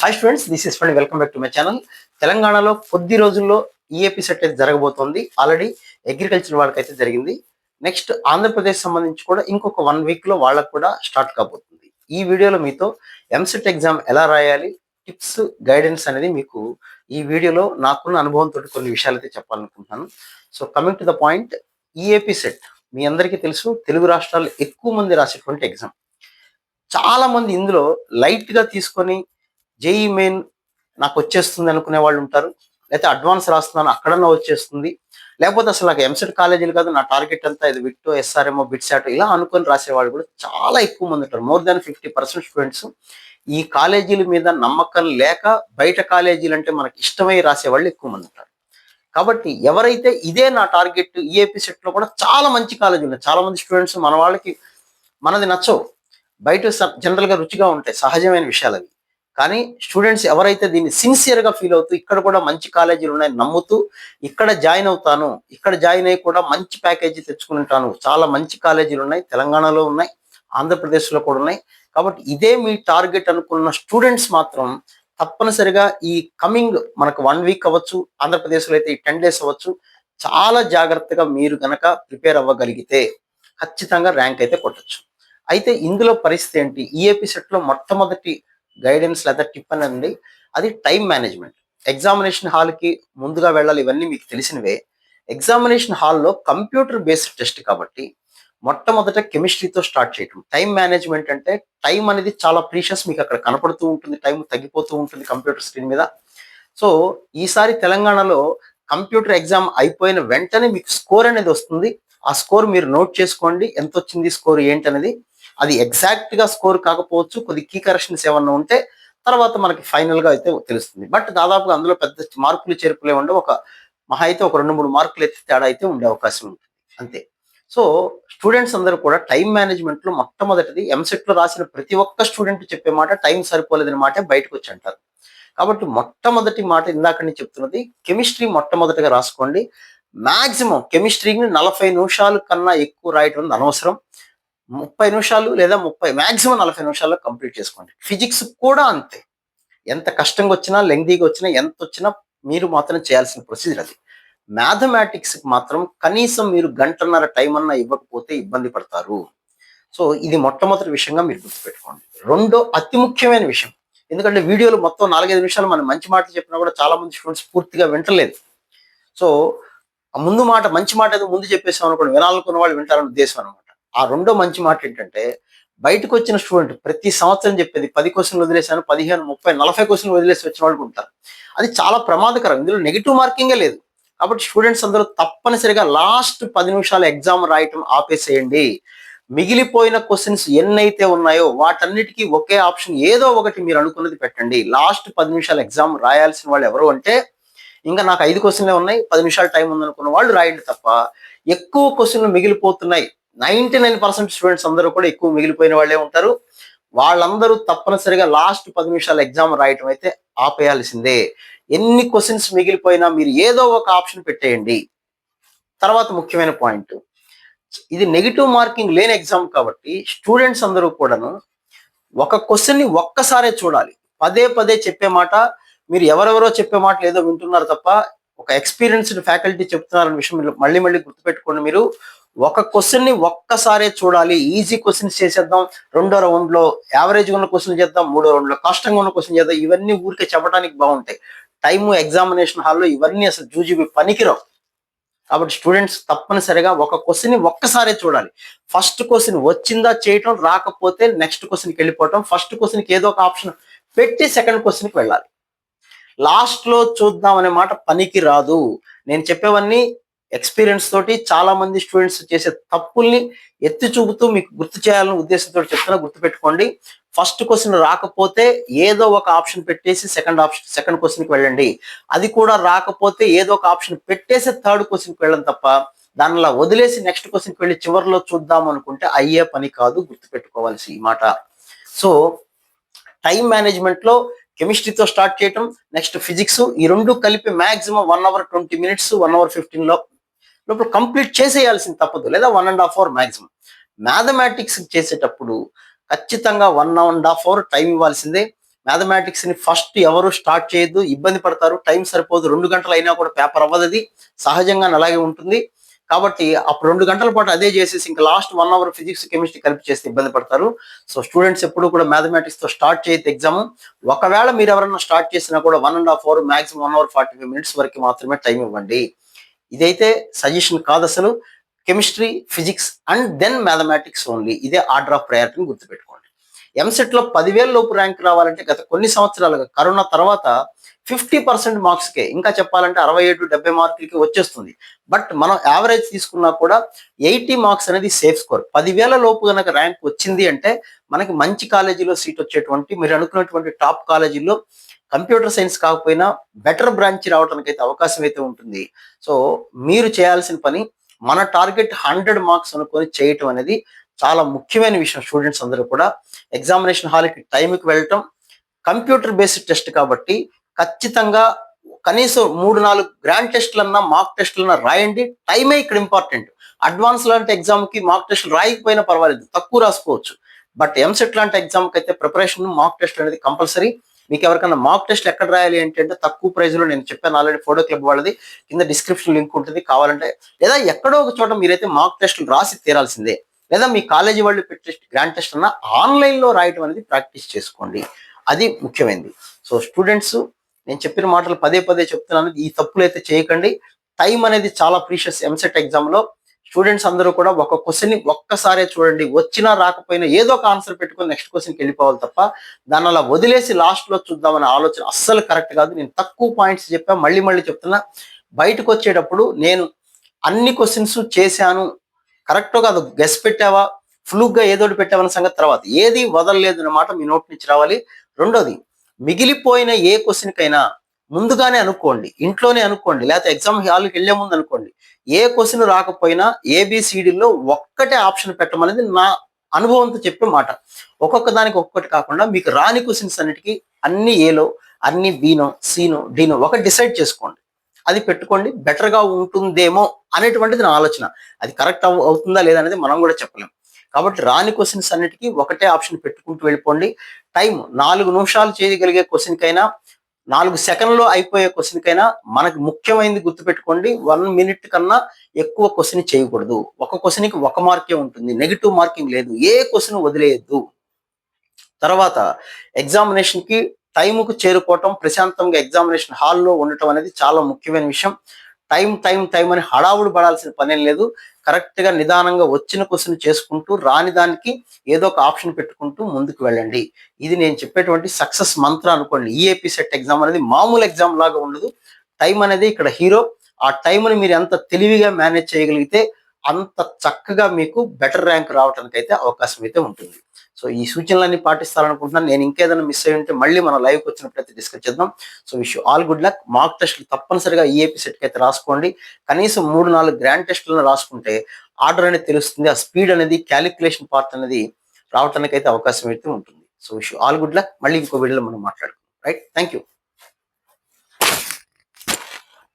Hi students, this is friend. Welcome back to my channel. తెలంగాణలో కొద్ది రోజుల్లో EAP set అయితే జరగబోతోంది. ఆల్రెడీ అగ్రికల్చర్ వాళ్ళకైతే జరిగింది. నెక్స్ట్ ఆంధ్రప్రదేశ్ సంబంధించి కూడా ఇంకొక 1 వీక్లో వాళ్ళకు కూడా స్టార్ట్ కాబోతుంది. ఈ వీడియోలో మీతో ఎంసెట్ ఎగ్జామ్ ఎలా రాయాలి, టిప్స్, గైడెన్స్ అనేది మీకు ఈ వీడియోలో నాకున్న అనుభవంతో కొన్ని విషయాలు అయితే చెప్పాలనుకుంటున్నాను. So coming to the point, EAPCET మీ అందరికీ తెలుసు, తెలుగు రాష్ట్రాల్లో ఎక్కువ మంది రాసేటువంటి ఎగ్జామ్. చాలా మంది ఇందులో లైట్ గా తీసుకొని జేఈ మెయిన్ నాకు వచ్చేస్తుంది అనుకునే వాళ్ళు ఉంటారు. లేకపోతే అడ్వాన్స్ రాస్తున్నాను అక్కడన్నా వచ్చేస్తుంది, లేకపోతే అసలు నాకు ఎంసెట్ కాలేజీలు కాదు, నా టార్గెట్ అంతా ఇది విట్టో, ఎస్ఆర్ఎంఓ, బిట్సాట్ ఇలా అనుకొని రాసేవాళ్ళు కూడా చాలా ఎక్కువ మంది ఉంటారు. మోర్ దాన్ 50% స్టూడెంట్స్ ఈ కాలేజీల మీద నమ్మకం లేక బయట కాలేజీలు అంటే మనకి ఇష్టమై రాసేవాళ్ళు ఎక్కువ మంది ఉంటారు. కాబట్టి ఎవరైతే ఇదే నా టార్గెట్, ఈఏపీ సెట్ లో కూడా చాలా మంచి కాలేజీలు ఉన్నాయి. చాలా మంది స్టూడెంట్స్ మన వాళ్ళకి మనది నచ్చవు, బయట జనరల్ గా రుచిగా ఉంటాయి, సహజమైన విషయాలు అవి. కానీ స్టూడెంట్స్ ఎవరైతే దీన్ని సిన్సియర్ గా ఫీల్ అవుతూ ఇక్కడ కూడా మంచి కాలేజీలు ఉన్నాయి నమ్ముతూ ఇక్కడ జాయిన్ అవుతాను, ఇక్కడ జాయిన్ అయ్యి కూడా మంచి ప్యాకేజీ తెచ్చుకుంటాను, చాలా మంచి కాలేజీలు ఉన్నాయి, తెలంగాణలో ఉన్నాయి, ఆంధ్రప్రదేశ్ లో కూడా ఉన్నాయి. కాబట్టి ఇదే మీ టార్గెట్ అనుకున్న స్టూడెంట్స్ మాత్రం తప్పనిసరిగా ఈ కమింగ్ మనకు 1 వీక్ అవ్వచ్చు, ఆంధ్రప్రదేశ్లో అయితే ఈ 10 days అవ్వచ్చు, చాలా జాగ్రత్తగా మీరు గనక ప్రిపేర్ అవ్వగలిగితే ఖచ్చితంగా ర్యాంక్ అయితే కొట్టచ్చు. అయితే ఇందులో పరిస్థితి ఏంటి, ఈఏపీ సెట్ లో మొట్టమొదటి గైడెన్స్ లేదా టిప్ అనండి, అది టైం మేనేజ్మెంట్. ఎగ్జామినేషన్ హాల్కి ముందుగా వెళ్ళాలి, ఇవన్నీ మీకు తెలిసినవే. ఎగ్జామినేషన్ హాల్లో కంప్యూటర్ బేస్డ్ టెస్ట్ కాబట్టి మొట్టమొదట కెమిస్ట్రీతో స్టార్ట్ చేయటం. టైం మేనేజ్మెంట్ అంటే టైం అనేది చాలా ప్రీషియస్, మీకు అక్కడ కనపడుతూ ఉంటుంది, టైం తగ్గిపోతూ ఉంటుంది కంప్యూటర్ స్క్రీన్ మీద. సో ఈసారి తెలంగాణలో కంప్యూటర్ ఎగ్జామ్ అయిపోయిన వెంటనే మీకు స్కోర్ అనేది వస్తుంది. ఆ స్కోర్ మీరు నోట్ చేసుకోండి, ఎంత వచ్చింది స్కోర్ ఏంటనేది. అది ఎగ్జాక్ట్ గా స్కోర్ కాకపోవచ్చు, కొద్ది కీ కరెక్షన్స్ ఏమన్నా ఉంటే తర్వాత మనకి ఫైనల్ గా అయితే తెలుస్తుంది. బట్ దాదాపుగా అందులో పెద్ద మార్కులు చేర్పులే ఉండే, ఒక మహా అయితే ఒక 2-3 మార్కులు అయితే తేడా అయితే ఉండే అవకాశం ఉంటుంది అంతే. సో స్టూడెంట్స్ అందరూ కూడా టైం మేనేజ్మెంట్ లో మొట్టమొదటిది, ఎంసెట్ లో రాసిన ప్రతి ఒక్క స్టూడెంట్ చెప్పే మాట టైం సరిపోలేదని మాట బయటకు వచ్చి అంటారు. కాబట్టి మొట్టమొదటి మాట ఇందాక నేను చెప్తున్నది, కెమిస్ట్రీ మొట్టమొదటిగా రాసుకోండి. మాక్సిమం కెమిస్ట్రీని 40 నిమిషాల కన్నా ఎక్కువ రాయటం అనవసరం. 30 నిమిషాలు లేదా 30, మాక్సిమం 40 నిమిషాల్లో కంప్లీట్ చేసుకోండి. ఫిజిక్స్ కూడా అంతే, ఎంత కష్టంగా వచ్చినా, లెంగ్దీగా వచ్చినా, ఎంత వచ్చినా మీరు మాత్రం చేయాల్సిన ప్రొసీజర్ అది. మ్యాథమెటిక్స్ మాత్రం కనీసం మీరు గంటన్నర టైం అన్నా ఇవ్వకపోతే ఇబ్బంది పడతారు. సో ఇది మొట్టమొదటి విషయంగా మీరు గుర్తుపెట్టుకోండి. రెండో అతి ముఖ్యమైన విషయం, ఎందుకంటే వీడియోలు మొత్తం 4-5 నిమిషాలు మనం మంచి మాటలు చెప్పినా కూడా చాలా మంది స్టూడెంట్స్ పూర్తిగా వింటలేదు. సో ఆ ముందు మాట, మంచి మాట ఏదో ముందు చెప్పేసాం అనుకోండి, వినాలనుకున్న వాళ్ళు వింటారని ఉద్దేశం అనమాట. ఆ రెండో మంచి మాట ఏంటంటే, బయటకు వచ్చిన స్టూడెంట్ ప్రతి సంవత్సరం చెప్పేది 10 క్వశ్చన్లు వదిలేశాను, 15, 30, 40 క్వశ్చన్లు వదిలేసి వచ్చిన వాళ్ళు ఉంటారు. అది చాలా ప్రమాదకరం, ఇందులో నెగిటివ్ మార్కింగే లేదు. కాబట్టి స్టూడెంట్స్ అందరూ తప్పనిసరిగా లాస్ట్ 10 నిమిషాలు ఎగ్జామ్ రాయటం ఆపేసేయండి. మిగిలిపోయిన క్వశ్చన్స్ ఎన్నైతే ఉన్నాయో వాటన్నిటికీ ఒకే ఆప్షన్ ఏదో ఒకటి మీరు అనుకున్నది పెట్టండి. లాస్ట్ 10 నిమిషాలు ఎగ్జామ్ రాయాల్సిన వాళ్ళు ఎవరు అంటే, ఇంకా నాకు 5 క్వశ్చన్లే ఉన్నాయి, 10 నిమిషాలు టైం ఉందనుకున్న వాళ్ళు రాయండి తప్ప, ఎక్కువ క్వశ్చన్లు మిగిలిపోతున్నాయి, 99% స్టూడెంట్స్ అందరూ కూడా ఎక్కువ మిగిలిపోయిన వాళ్ళే ఉంటారు, వాళ్ళందరూ తప్పనిసరిగా లాస్ట్ 10 నిమిషాలు ఎగ్జామ్ రాయటం అయితే ఆపేయాల్సిందే. ఎన్ని క్వశ్చన్స్ మిగిలిపోయినా మీరు ఏదో ఒక ఆప్షన్ పెట్టేయండి. తర్వాత ముఖ్యమైన పాయింట్, ఇది నెగిటివ్ మార్కింగ్ లేని ఎగ్జామ్ కాబట్టి స్టూడెంట్స్ అందరూ కూడాను ఒక క్వశ్చన్ ని ఒక్కసారే చూడాలి. పదే పదే చెప్పే మాట, మీరు ఎవరెవరో చెప్పే మాటలు ఏదో వింటున్నారు తప్ప, ఒక ఎక్స్పీరియన్స్డ్ ఫ్యాకల్టీ చెప్తున్నారన్న విషయం మీరు మళ్ళీ మళ్ళీ గుర్తుపెట్టుకోండి. మీరు ఒక క్వశ్చన్ ని ఒక్కసారే చూడాలి. ఈజీ క్వశ్చన్స్ చేసేద్దాం, రెండో రౌండ్ లో యావరేజ్ ఉన్న క్వశ్చన్ చేద్దాం, మూడో రౌండ్ లో కష్టంగా ఉన్న క్వశ్చన్ చేద్దాం, ఇవన్నీ ఊరికే చెప్పడానికి బాగుంటాయి. టైము ఎగ్జామినేషన్ హాల్లో ఇవన్నీ అసలు జూజీబీ పనికిరావు. కాబట్టి స్టూడెంట్స్ తప్పనిసరిగా ఒక క్వశ్చన్ ని ఒక్కసారే చూడాలి. ఫస్ట్ క్వశ్చన్ వచ్చిందా చేయటం, రాకపోతే నెక్స్ట్ క్వశ్చన్కి వెళ్ళిపోవటం, ఫస్ట్ క్వశ్చన్కి ఏదో ఒక ఆప్షన్ పెట్టి సెకండ్ క్వశ్చన్కి వెళ్ళాలి. లాస్ట్ లో చూద్దాం అనే మాట పనికి రాదు. నేను చెప్పేవన్నీ ఎక్స్పీరియన్స్ తోటి, చాలా మంది స్టూడెంట్స్ చేసే తప్పుల్ని ఎత్తి చూపుతూ మీకు గుర్తు చేయాలని ఉద్దేశంతో చెప్తున్నా, గుర్తుపెట్టుకోండి. ఫస్ట్ క్వశ్చన్ రాకపోతే ఏదో ఒక ఆప్షన్ పెట్టేసి సెకండ్ క్వశ్చన్కి వెళ్ళండి. అది కూడా రాకపోతే ఏదో ఒక ఆప్షన్ పెట్టేసి థర్డ్ క్వశ్చన్కి వెళ్ళండి తప్ప, దానిలా వదిలేసి నెక్స్ట్ క్వశ్చన్కి వెళ్ళి చివరిలో చూద్దాం అనుకుంటే అయ్యే పని కాదు, గుర్తుపెట్టుకోవాల్సి ఈ మాట. సో టైం మేనేజ్మెంట్ లో కెమిస్ట్రీతో స్టార్ట్ చేయటం, నెక్స్ట్ ఫిజిక్స్, ఈ రెండు కలిపి మాక్సిమం 1 hour 20 minutes, 1 hour 15 లోపల కంప్లీట్ చేసేయాల్సింది తప్పదు, లేదా 1.5 hour మాక్సిమం. మ్యాథమెటిక్స్ చేసేటప్పుడు ఖచ్చితంగా 1.5 hour టైం ఇవ్వాల్సిందే. మ్యాథమెటిక్స్ ని ఫస్ట్ ఎవరు స్టార్ట్ చేయొద్దు, ఇబ్బంది పడతారు, టైం సరిపోదు, 2 గంటలు అయినా కూడా పేపర్ అవ్వదు, అది సహజంగా అలాగే ఉంటుంది. కాబట్టి అప్పుడు 2 గంటల పాటు అదే చేసేసి ఇంకా లాస్ట్ 1 అవర్ ఫిజిక్స్ కెమిస్ట్రీ కలిపి చేస్తే ఇబ్బంది పడతారు. సో స్టూడెంట్స్ ఎప్పుడు కూడా మ్యాథమెటిక్స్ తో స్టార్ట్ చేయొద్దు ఎగ్జామ్. ఒకవేళ మీరు ఎవరైనా స్టార్ట్ చేసినా కూడా 1.5 అవర్, మాక్సిమం 1 hour 45 minutes వరకు మాత్రమే టైం ఇవ్వండి. ఇదైతే సజెషన్ కాదు అసలు. Chemistry, physics and then mathematics only, ఇదే ఆర్డర్ ఆఫ్ ప్రయారిటీని గుర్తుపెట్టుకోండి. ఎంసెట్ లో 10,000 లోపు ర్యాంక్ రావాలంటే గత కొన్ని సంవత్సరాలుగా కరోనా తర్వాత 50% మార్క్స్కే, ఇంకా చెప్పాలంటే 67-70 మార్కులకి వచ్చేస్తుంది. బట్ మనం యావరేజ్ తీసుకున్నా కూడా 80 మార్క్స్ అనేది సేఫ్ స్కోర్. 10,000 లోపు కనుక ర్యాంక్ వచ్చింది అంటే మనకి మంచి కాలేజీలో సీట్ వచ్చేటువంటి, మీరు అనుకున్నటువంటి టాప్ కాలేజీలో కంప్యూటర్ సైన్స్ కాకపోయినా బెటర్ బ్రాంచ్ రావడానికి అయితే అవకాశం అయితే ఉంటుంది. సో మీరు చేయాల్సిన పని, మన టార్గెట్ 100 మార్క్స్ అనుకొని చేయటం అనేది చాలా ముఖ్యమైన విషయం. స్టూడెంట్స్ అందరూ కూడా ఎగ్జామినేషన్ హాల్కి టైంకి వెళ్ళటం, కంప్యూటర్ బేస్డ్ టెస్ట్ కాబట్టి ఖచ్చితంగా కనీసం 3-4 గ్రాండ్ టెస్ట్లన్నా మాక్ టెస్ట్లన్నా రాయండి. టైమే ఇక్కడ ఇంపార్టెంట్. అడ్వాన్స్ లాంటి ఎగ్జామ్కి మాక్ టెస్ట్లు రాయకపోయినా పర్వాలేదు, తక్కువ రాసుకోవచ్చు. బట్ ఎంసెట్ లాంటి ఎగ్జామ్కి అయితే ప్రిపరేషన్ మాక్ టెస్ట్ అనేది కంపల్సరీ. మీకు ఎవరికైనా మాక్ టెస్ట్ ఎక్కడ రాయాలి అంటే తక్కువ ప్రైజ్లో నేను చెప్పాను ఆల్రెడీ, ఫోటో క్లబ్ వాళ్ళది కింద డిస్క్రిప్షన్ లింక్ ఉంటుంది కావాలంటే, లేదా ఎక్కడో ఒక చోట మీరైతే మాక్ టెస్ట్లు రాసి తీరాల్సిందే. లేదా మీ కాలేజీ వాళ్ళు పెట్టే గ్రాండ్ టెస్ట్ అన్న ఆన్లైన్లో రాయటం అనేది ప్రాక్టీస్ చేసుకోండి, అది ముఖ్యమైనది. సో స్టూడెంట్స్, నేను చెప్పిన మాటలు పదే పదే చెప్తున్నాను, ఈ తప్పులు అయితే చేయకండి. టైం అనేది చాలా ప్రీషియస్. ఎంసెట్ ఎగ్జామ్లో స్టూడెంట్స్ అందరూ కూడా ఒక క్వశ్చన్ని ఒక్కసారే చూడండి, వచ్చినా రాకపోయినా ఏదో ఒక ఆన్సర్ పెట్టుకొని నెక్స్ట్ క్వశ్చన్కి వెళ్ళిపోవాలి తప్ప దాన్ని అలా వదిలేసి లాస్ట్లో చూద్దామనే ఆలోచన అస్సలు కరెక్ట్ కాదు. నేను తక్కువ పాయింట్స్ చెప్పా, మళ్ళీ మళ్ళీ చెప్తున్నా. బయటకు వచ్చేటప్పుడు నేను అన్ని క్వశ్చన్స్ చేశాను, కరెక్టో కాదు గెస్ పెట్టావా, ఫ్లూక్గా ఏదోటి పెట్టావన్న సంగతి తర్వాత, ఏది వదలలేదు అన్నమాట మీ నోట్ నుంచి రావాలి. రెండోది, మిగిలిపోయిన ఏ క్వశ్చన్కైనా ముందుగానే అనుకోండి, ఇంట్లోనే అనుకోండి, లేకపోతే ఎగ్జామ్ హాల్కి వెళ్లే ముందు అనుకోండి. ఏ క్వశ్చన్ రాకపోయినా ఏబిసిడిలో ఒక్కటే ఆప్షన్ పెట్టమనేది నా అనుభవంతో చెప్పే మాట. ఒక్కొక్క దానికి ఒక్కొక్కటి కాకుండా మీకు రాని క్వశ్చన్స్ అన్నిటికీ అన్ని ఏలో, అన్ని బినో, సినో, డినో ఒకటి డిసైడ్ చేసుకోండి. అది పెట్టుకోండి, బెటర్గా ఉంటుందేమో అనేటువంటిది నా ఆలోచన. అది కరెక్ట్ అవుతుందా లేదా అనేది మనం కూడా చెప్పలేం. కాబట్టి రాని క్వశ్చన్స్ అన్నిటికీ ఒకటే ఆప్షన్ పెట్టుకుంటూ వెళ్ళిపోండి. టైం 4 నిమిషాలు చేయగలిగే క్వశ్చన్కైనా, 4 సెకండ్లో అయిపోయే క్వశ్చన్కైనా మనకు ముఖ్యమైనది గుర్తుపెట్టుకోండి, 1 minute కన్నా ఎక్కువ క్వశ్చన్ చేయకూడదు. ఒక క్వశ్చన్కి 1 మార్కే ఉంటుంది, నెగిటివ్ మార్కింగ్ లేదు. ఏ క్వశ్చన్ వదిలేయద్దు. తర్వాత ఎగ్జామినేషన్కి టైంకు చేరుకోవటం, ప్రశాంతంగా ఎగ్జామినేషన్ హాల్లో ఉండటం అనేది చాలా ముఖ్యమైన విషయం. టైం టైం టైం అని హడావుడు పడాల్సిన పనేం లేదు. కరెక్ట్గా నిదానంగా వచ్చిన క్వశ్చన్ చేసుకుంటూ, రాని దానికి ఏదో ఒక ఆప్షన్ పెట్టుకుంటూ ముందుకు వెళ్ళండి. ఇది నేను చెప్పేటువంటి సక్సెస్ మంత్ర అనుకోండి. ఈఏపీ సెట్ ఎగ్జామ్ అనేది మామూలు ఎగ్జామ్ లాగా ఉండదు. టైం అనేది ఇక్కడ హీరో. ఆ టైంని మీరు ఎంత తెలివిగా మేనేజ్ చేయగలిగితే అంత చక్కగా మీకు బెటర్ ర్యాంక్ రావడానికి అయితే అవకాశం అయితే ఉంటుంది. సో ఈ సూచనలన్నీ పాటిస్తారనుకుంటున్నాను. నేను ఇంకేదైనా మిస్ అయ్యి ఉంటే మళ్ళీ మన లైవ్కి వచ్చినప్పుడు అయితే డిస్కస్ చేద్దాం. So wish you all good luck. Mock టెస్ట్లు తప్పనిసరిగా ఈఏపీ సెట్కి అయితే రాసుకోండి. కనీసం 3-4 గ్రాండ్ టెస్టులను రాసుకుంటే ఆర్డర్ అనేది తెలుస్తుంది, ఆ స్పీడ్ అనేది, క్యాలిక్యులేషన్ పార్ట్ అనేది రావడానికి అయితే అవకాశం అయితే ఉంటుంది. So wish you all good luck. మళ్ళీ ఇంకో వీడియోలో మనం మాట్లాడుకుందాం. Right, thank you.